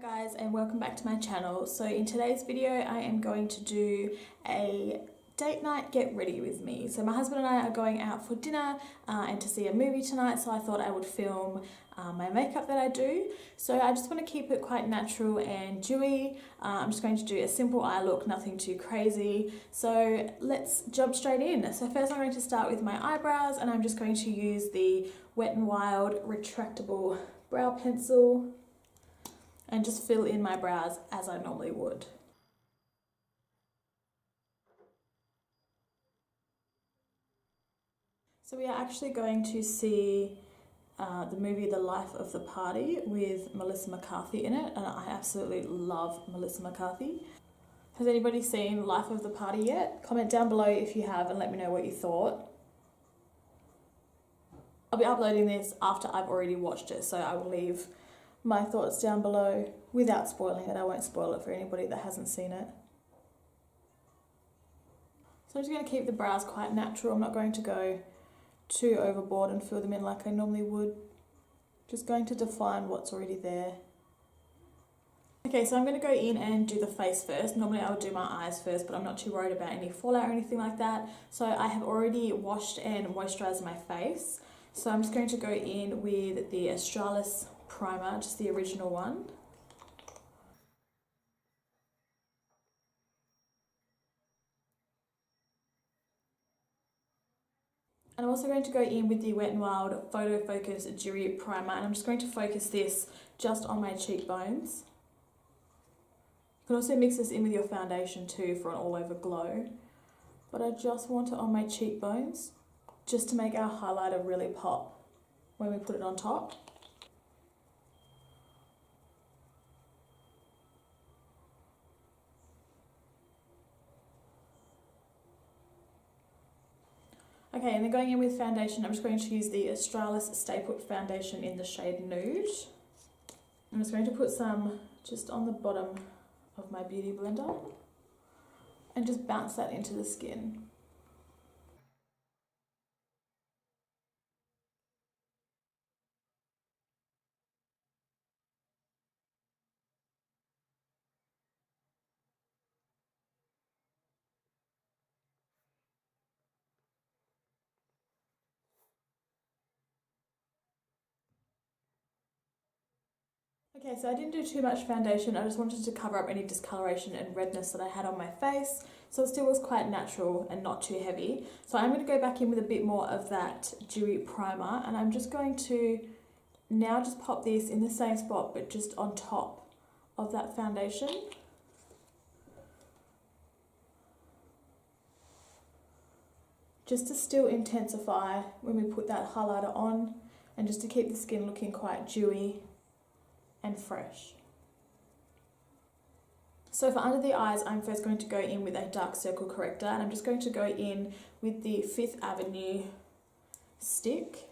Guys, and welcome back to my channel. So in today's video I am going to do a date night get ready with me. So my husband and I are going out for dinner and to see a movie tonight, so I thought I would film my makeup that I do. So I just want to keep it quite natural and dewy. I'm just going to do a simple eye look, nothing too crazy. So let's jump straight in. So first I'm going to start with my eyebrows, and I'm just going to use the Wet n Wild retractable brow pencil and just fill in my brows as I normally would. So we are actually going to see the movie The Life of the Party with Melissa McCarthy in it, and I absolutely love Melissa McCarthy. Has anybody seen Life of the Party yet? Comment down below if you have and let me know what you thought. I'll be uploading this after I've already watched it, so I will leave my thoughts down below without spoiling it. I won't spoil it for anybody that hasn't seen it. So I'm just going to keep the brows quite natural. I'm not going to go too overboard and fill them in like I normally would. Just going to define what's already there. Okay, so I'm going to go in and do the face first. Normally I would do my eyes first, but I'm not too worried about any fallout or anything like that. So I have already washed and moisturised my face. So I'm just going to go in with the Australis primer, just the original one. And I'm also going to go in with the Wet n Wild Photo Focus Dewy primer, and I'm just going to focus this just on my cheekbones. You can also mix this in with your foundation too for an all-over glow. But I just want it on my cheekbones, just to make our highlighter really pop when we put it on top. Okay, and then going in with foundation, I'm just going to use the Australis Stayput foundation in the shade Nude. I'm just going to put some just on the bottom of my beauty blender and just bounce that into the skin. Okay, so I didn't do too much foundation. I just wanted to cover up any discoloration and redness that I had on my face, so it still was quite natural and not too heavy. So I'm going to go back in with a bit more of that dewy primer, and I'm just going to now just pop this in the same spot but just on top of that foundation. Just to still intensify when we put that highlighter on, and just to keep the skin looking quite dewy and fresh. So for under the eyes, I'm first going to go in with a dark circle corrector, and I'm just going to go in with the 5th Avenue stick.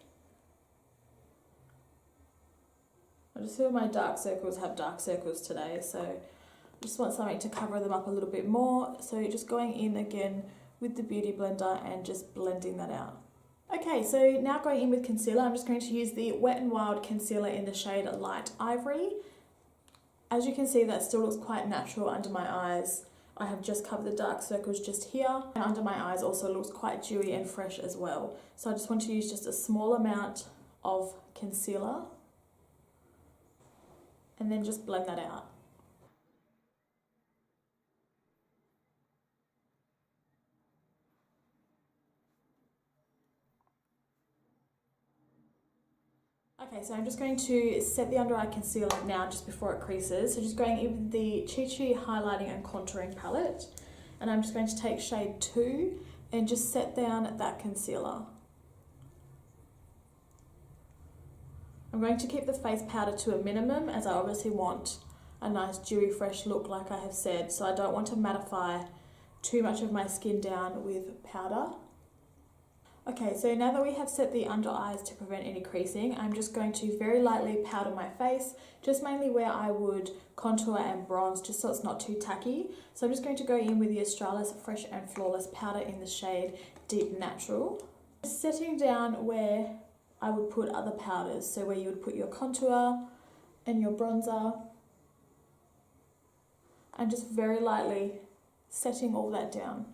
I just feel my dark circles have dark circles today, so I just want something to cover them up a little bit more. So just going in again with the beauty blender and just blending that out. Okay, so now going in with concealer, I'm just going to use the Wet n Wild concealer in the shade Light Ivory. As you can see, that still looks quite natural under my eyes. I have just covered the dark circles just here, and under my eyes also looks quite dewy and fresh as well. So I just want to use just a small amount of concealer and then just blend that out. Okay, so I'm just going to set the under eye concealer now just before it creases. So just going in with the Chi Chi highlighting and contouring palette, and I'm just going to take shade 2 and just set down that concealer. I'm going to keep the face powder to a minimum, as I obviously want a nice dewy fresh look like I have said, so I don't want to mattify too much of my skin down with powder. Okay, so now that we have set the under eyes to prevent any creasing, I'm just going to very lightly powder my face, just mainly where I would contour and bronze, just so it's not too tacky. So I'm just going to go in with the Australis Fresh and Flawless powder in the shade Deep Natural. Setting down where I would put other powders, so where you would put your contour and your bronzer, I'm just very lightly setting all that down.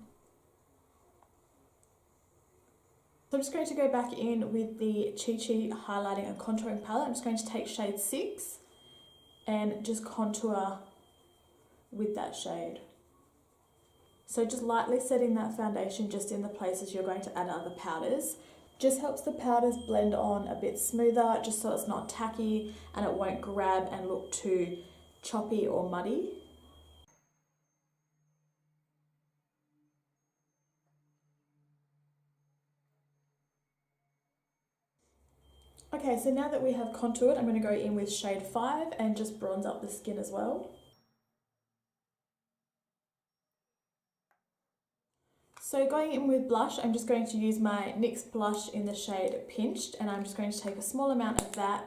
So I'm just going to go back in with the Chi Chi highlighting and contouring palette. I'm just going to take shade 6 and just contour with that shade. So just lightly setting that foundation just in the places you're going to add other powders. Just helps the powders blend on a bit smoother, just so it's not tacky and it won't grab and look too choppy or muddy. Okay, so now that we have contoured, I'm going to go in with shade 5 and just bronze up the skin as well. So going in with blush, I'm just going to use my NYX blush in the shade Pinched, and I'm just going to take a small amount of that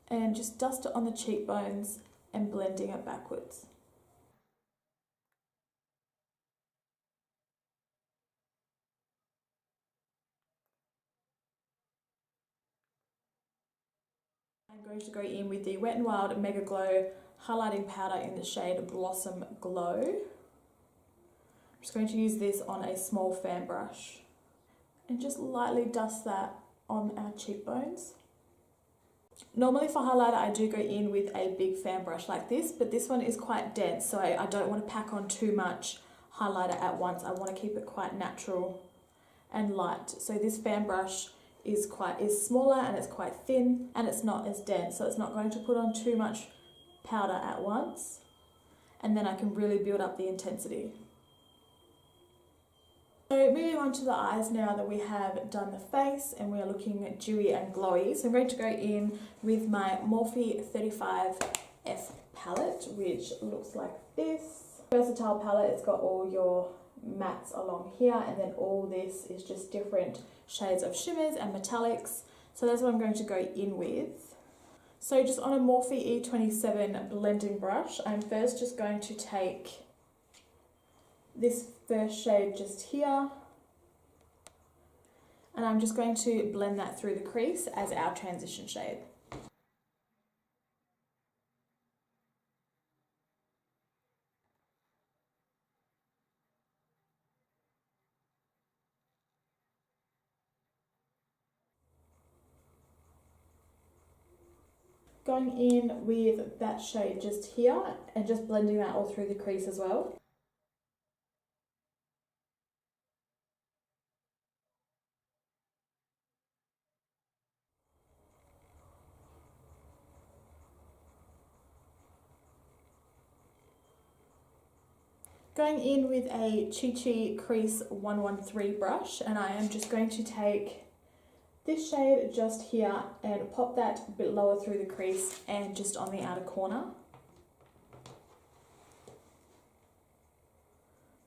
and just dust it on the cheekbones and blending it backwards. I'm going to go in with the Wet n Wild Megaglo highlighting powder in the shade Blossom Glow. I'm just going to use this on a small fan brush and just lightly dust that on our cheekbones. Normally for highlighter I do go in with a big fan brush like this, but this one is quite dense, so I don't want to pack on too much highlighter at once. I want to keep it quite natural and light. So this fan brush is smaller and it's quite thin and it's not as dense, so it's not going to put on too much powder at once, and then I can really build up the intensity. So moving on to the eyes now that we have done the face and we are looking dewy and glowy. So I'm going to go in with my Morphe 35F palette, which looks like this. Versatile palette, it's got all your mattes along here, and then all this is just different shades of shimmers and metallics. So that's what I'm going to go in with. So just on a Morphe E27 blending brush, I'm first just going to take this first shade just here, and I'm just going to blend that through the crease as our transition shade. Going in with that shade just here and just blending that all through the crease as well. Going in with a Chi Chi Crease 113 brush, and I am just going to take this shade just here and pop that a bit lower through the crease and just on the outer corner.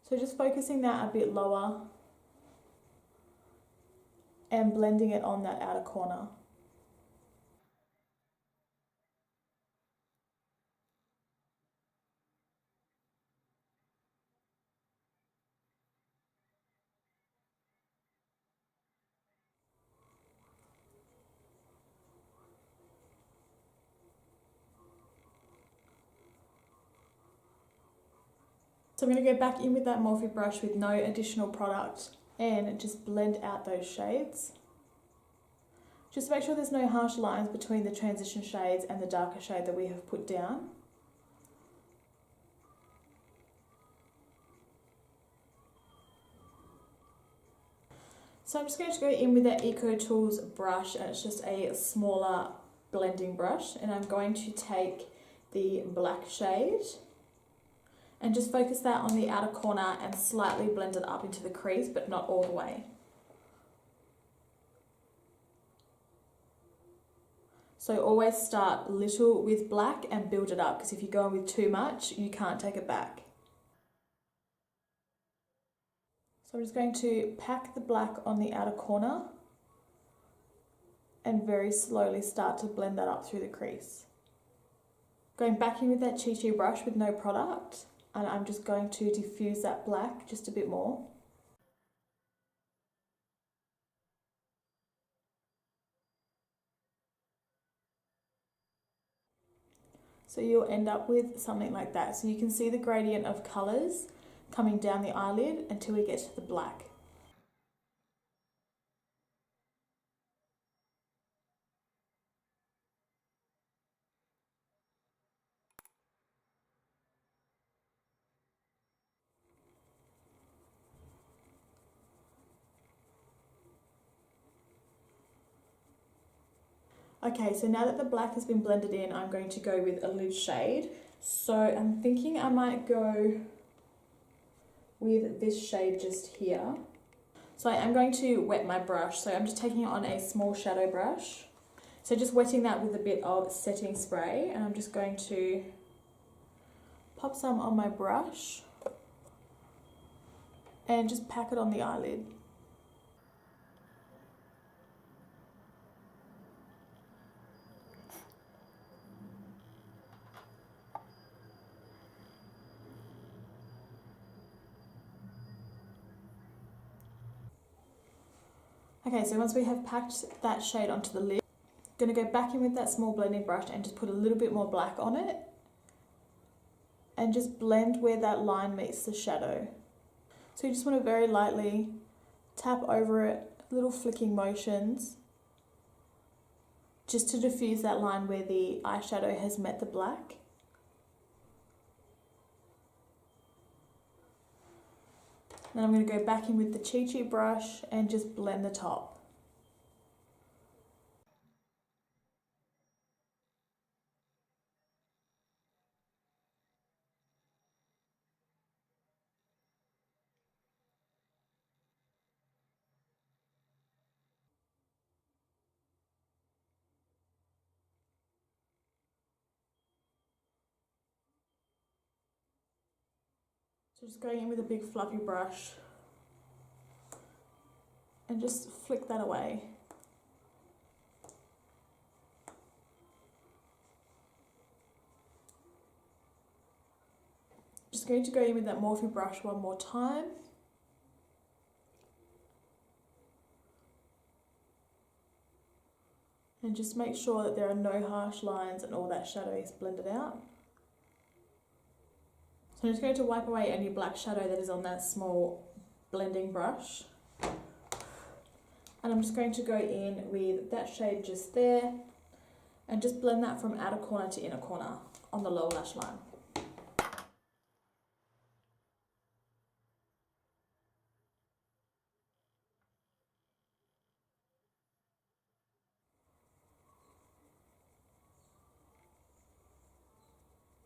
So just focusing that a bit lower and blending it on that outer corner. So I'm going to go back in with that Morphe brush with no additional product and just blend out those shades. Just make sure there's no harsh lines between the transition shades and the darker shade that we have put down. So I'm just going to go in with that Eco Tools brush, and it's just a smaller blending brush, and I'm going to take the black shade and just focus that on the outer corner and slightly blend it up into the crease, but not all the way. So always start little with black and build it up, because if you go in with too much, you can't take it back. So I'm just going to pack the black on the outer corner and very slowly start to blend that up through the crease. Going back in with that Chi Chi brush with no product, and I'm just going to diffuse that black just a bit more. So you'll end up with something like that. So you can see the gradient of colours coming down the eyelid until we get to the black. Okay, so now that the black has been blended in, I'm going to go with a lid shade. So I'm thinking I might go with this shade just here. So I am going to wet my brush. So I'm just taking it on a small shadow brush. So just wetting that with a bit of setting spray, and I'm just going to pop some on my brush and just pack it on the eyelid. Okay, so once we have packed that shade onto the lid, I'm going to go back in with that small blending brush and just put a little bit more black on it and just blend where that line meets the shadow. So you just want to very lightly tap over it, little flicking motions, just to diffuse that line where the eyeshadow has met the black. Then I'm going to go back in with the Chi Chi brush and just blend the top. So just going in with a big fluffy brush and just flick that away. Just going to go in with that Morphe brush one more time. And just make sure that there are no harsh lines and all that shadow is blended out. So I'm just going to wipe away any black shadow that is on that small blending brush. And I'm just going to go in with that shade just there and just blend that from outer corner to inner corner on the lower lash line.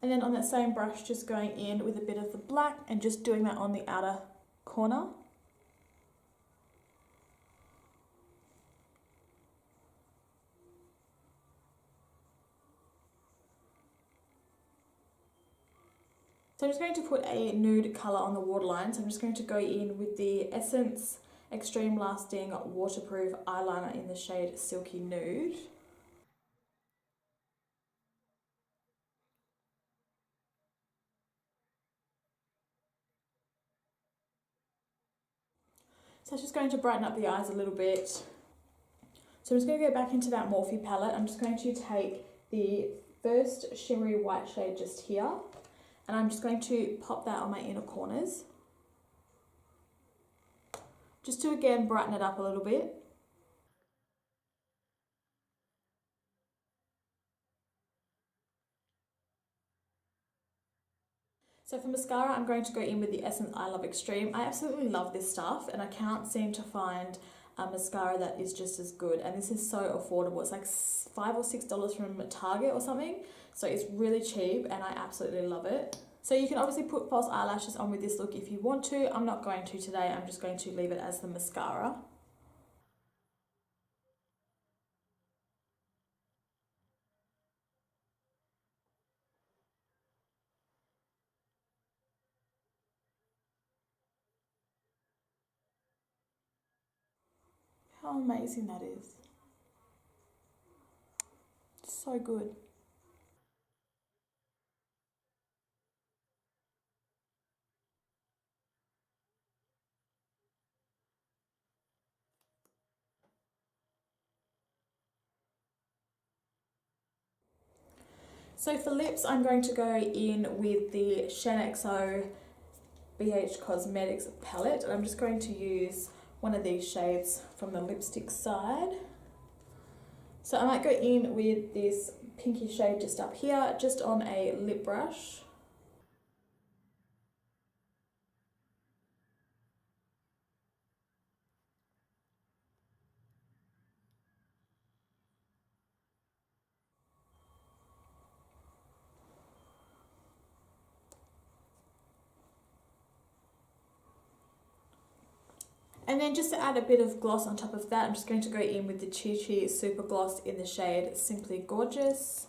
And then on that same brush, just going in with a bit of the black and just doing that on the outer corner. So I'm just going to put a nude colour on the waterline. So I'm just going to go in with the Essence Extreme Lasting Waterproof Eyeliner in the shade Silky Nude. So it's just going to brighten up the eyes a little bit. So I'm just going to go back into that Morphe palette. I'm just going to take the first shimmery white shade just here, and I'm just going to pop that on my inner corners, just to again brighten it up a little bit. So for mascara, I'm going to go in with the Essence I Love Extreme. I absolutely love this stuff, and I can't seem to find a mascara that is just as good. And this is so affordable. It's like $5 or $6 from Target or something. So it's really cheap, and I absolutely love it. So you can obviously put false eyelashes on with this look if you want to. I'm not going to today. I'm just going to leave it as the mascara. How amazing that is. So good. So for lips, I'm going to go in with the Shaaanxo BH Cosmetics palette, and I'm just going to use one of these shades from the lipstick side. So I might go in with this pinky shade just up here, just on a lip brush. And then just to add a bit of gloss on top of that, I'm just going to go in with the Chi Chi Super Gloss in the shade Simply Gorgeous.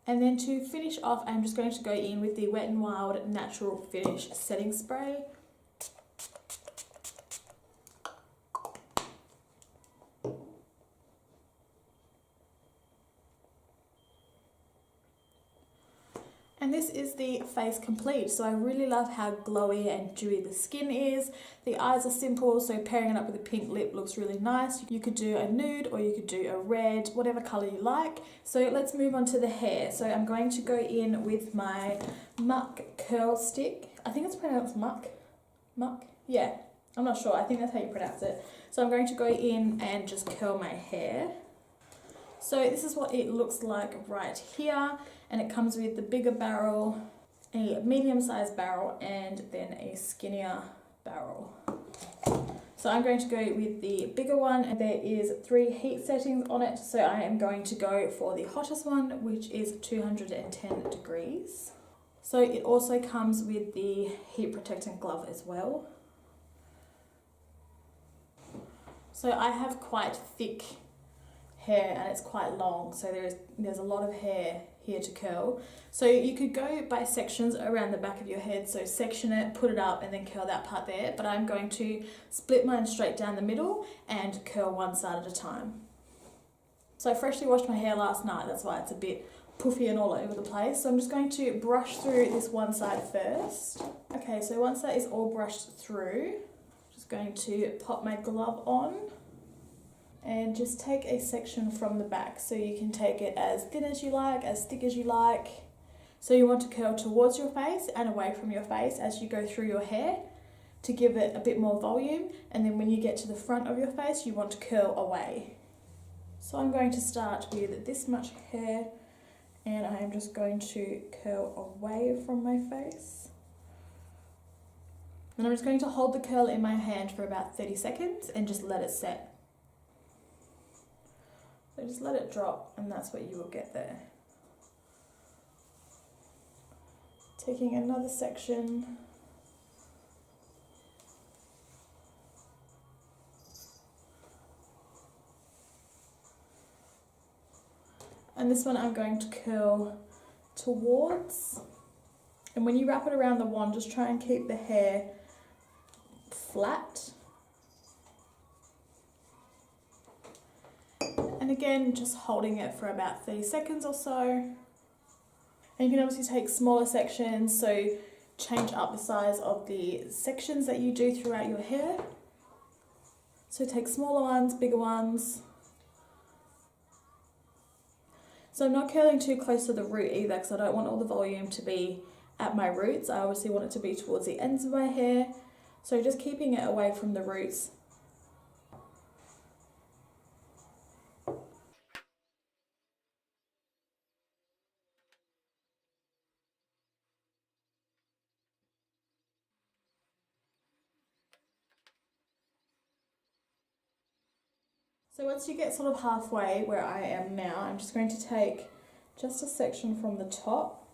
And then to finish off, I'm just going to go in with the Wet n Wild Natural Finish Setting Spray. And this is the face complete. So I really love how glowy and dewy the skin is. The eyes are simple, so pairing it up with a pink lip looks really nice. You could do a nude or you could do a red, whatever colour you like. So let's move on to the hair. So I'm going to go in with my Muck Curl Stick. I think it's pronounced Muck. Muck? Yeah, I'm not sure. I think that's how you pronounce it. So I'm going to go in and just curl my hair. So this is what it looks like right here, and it comes with the bigger barrel, a medium-sized barrel, and then a skinnier barrel. So I'm going to go with the bigger one, and there is 3 heat settings on it, so I am going to go for the hottest one, which is 210 degrees. So it also comes with the heat protectant glove as well. So I have quite thick hair and it's quite long, so there's a lot of hair here to curl. So you could go by sections around the back of your head, so section it, put it up, and then curl that part there, but I'm going to split mine straight down the middle and curl one side at a time. So I freshly washed my hair last night, that's why it's a bit puffy and all over the place. So I'm just going to brush through this one side first. Okay, so once that is all brushed through, I'm just going to pop my glove on and just take a section from the back. So you can take it as thin as you like, as thick as you like. So you want to curl towards your face and away from your face as you go through your hair to give it a bit more volume, and then when you get to the front of your face you want to curl away. So I'm going to start with this much hair and I am just going to curl away from my face. And I'm just going to hold the curl in my hand for about 30 seconds and just let it set. So just let it drop, and that's what you will get there. Taking another section. And this one I'm going to curl towards. And when you wrap it around the wand, just try and keep the hair flat. And again, just holding it for about 30 seconds or so. And you can obviously take smaller sections, so change up the size of the sections that you do throughout your hair. So take smaller ones, bigger ones. So I'm not curling too close to the root either, because I don't want all the volume to be at my roots. I obviously want it to be towards the ends of my hair. So just keeping it away from the roots. So once you get sort of halfway where I am now, I'm just going to take just a section from the top.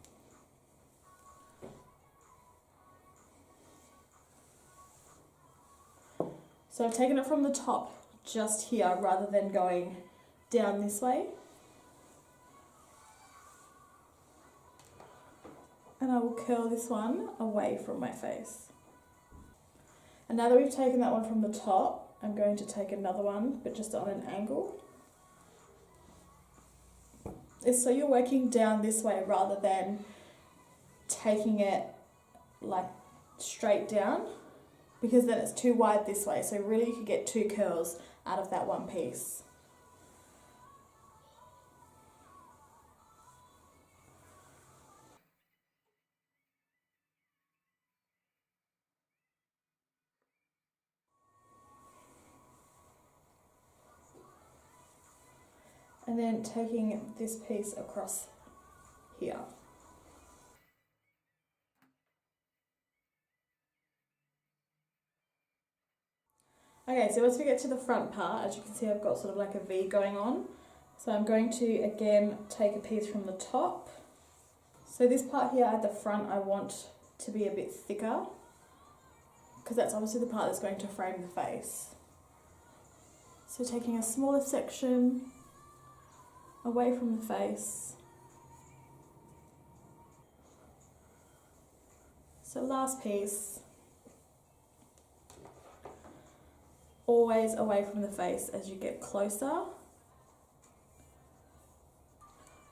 So I've taken it from the top just here rather than going down this way. And I will curl this one away from my face. And now that we've taken that one from the top, I'm going to take another one, but just on an angle. It's so you're working down this way rather than taking it like straight down, because then it's too wide this way. So really you could get 2 curls out of that one piece. And then taking this piece across here. Okay, so once we get to the front part, as you can see, I've got sort of like a V going on. So I'm going to, again, take a piece from the top. So this part here at the front, I want to be a bit thicker, because that's obviously the part that's going to frame the face. So taking a smaller section away from the face. So last piece, always away from the face as you get closer.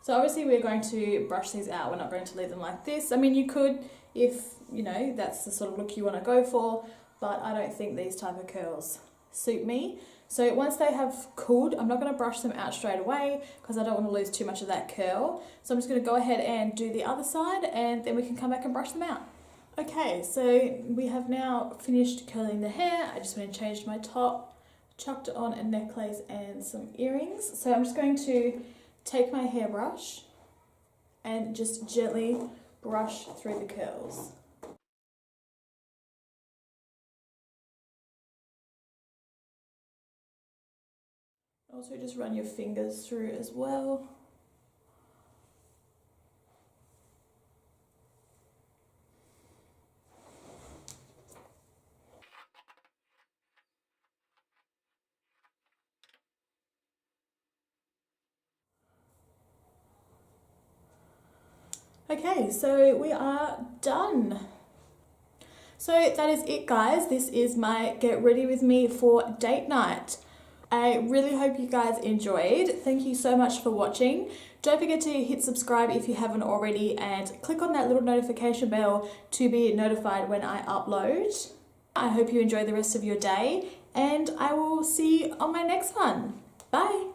So obviously we're going to brush these out, we're not going to leave them like this. I mean, you could if, you know, that's the sort of look you want to go for, but I don't think these type of curls suit me. So once they have cooled, I'm not going to brush them out straight away because I don't want to lose too much of that curl. So I'm just going to go ahead and do the other side and then we can come back and brush them out. Okay, so we have now finished curling the hair. I just went and changed my top, chucked on a necklace and some earrings. So I'm just going to take my hairbrush and just gently brush through the curls. Also just run your fingers through as well. Okay, so we are done. So that is it, guys. This is my get ready with me for date night. I really hope you guys enjoyed. Thank you so much for watching. Don't forget to hit subscribe if you haven't already and click on that little notification bell to be notified when I upload. I hope you enjoy the rest of your day and I will see you on my next one. Bye.